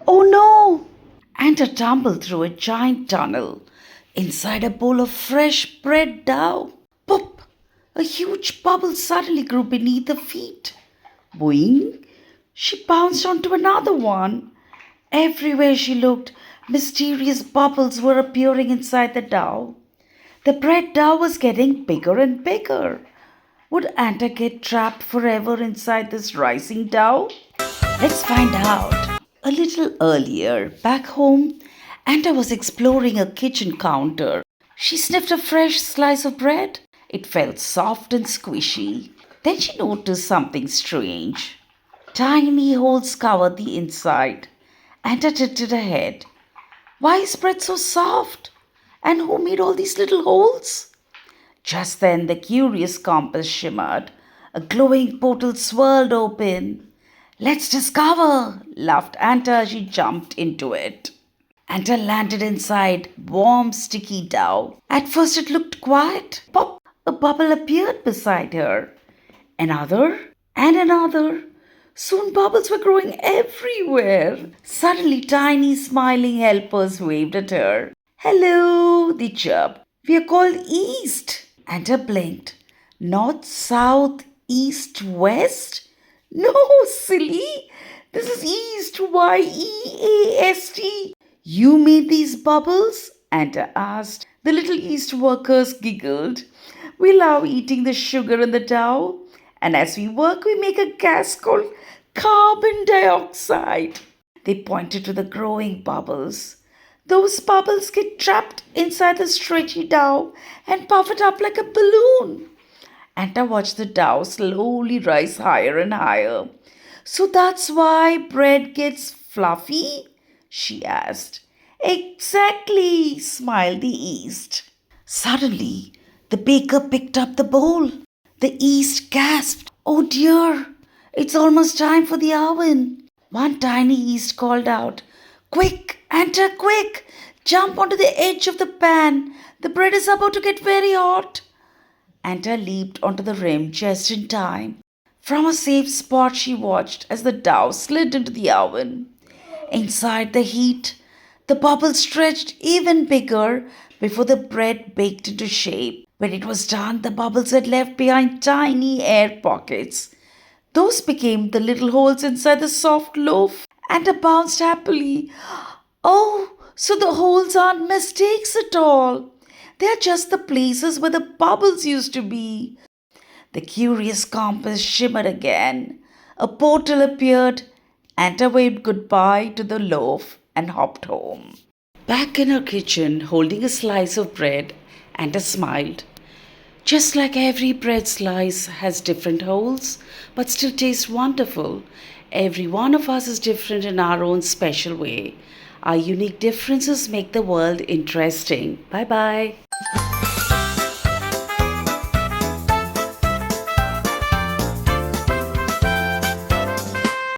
Oh no! Anta tumbled through a giant tunnel inside a bowl of fresh bread dough. Pop! A huge bubble suddenly grew beneath her feet. Boing! She bounced onto another one. Everywhere she looked, mysterious bubbles were appearing inside the dough. The bread dough was getting bigger and bigger. Would Anta get trapped forever inside this rising dough? Let's find out. A little earlier, back home, Anta was exploring a kitchen counter. She sniffed a fresh slice of bread. It felt soft and squishy. Then she noticed something strange. Tiny holes covered the inside. Anta tilted her head. Why is bread so soft? And who made all these little holes? Just then the curious compass shimmered. A glowing portal swirled open. Let's discover, laughed Anta as she jumped into it. Anta landed inside warm, sticky dough. At first it looked quiet. Pop! A bubble appeared beside her. Another and another. Soon bubbles were growing everywhere. Suddenly tiny smiling helpers waved at her. Hello, they chirped. We are called Yeast. Anta blinked. North, south, east, west? No, silly. This is Yeast. Yeast. You made these bubbles? Anta asked. The little yeast workers giggled. We love eating the sugar in the dough. And as we work, we make a gas called carbon dioxide. They pointed to the growing bubbles. Those bubbles get trapped inside the stretchy dough and puff it up like a balloon. Anta watched the dough slowly rise higher and higher. So that's why bread gets fluffy? She asked. Exactly, smiled the yeast. Suddenly, the baker picked up the bowl. The yeast gasped. Oh dear, it's almost time for the oven. One tiny yeast called out, Quick, Anta, quick! Jump onto the edge of the pan. The bread is about to get very hot. Anta leaped onto the rim just in time. From a safe spot, she watched as the dough slid into the oven. Inside the heat, the bubbles stretched even bigger before the bread baked into shape. When it was done, the bubbles had left behind tiny air pockets. Those became the little holes inside the soft loaf. Anta bounced happily. Oh, so the holes aren't mistakes at all. They're just the places where the bubbles used to be. The curious compass shimmered again. A portal appeared. Anta waved goodbye to the loaf and hopped home. Back in her kitchen, holding a slice of bread, Anta smiled. Just like every bread slice has different holes, but still tastes wonderful, every one of us is different in our own special way. Our unique differences make the world interesting. Bye bye.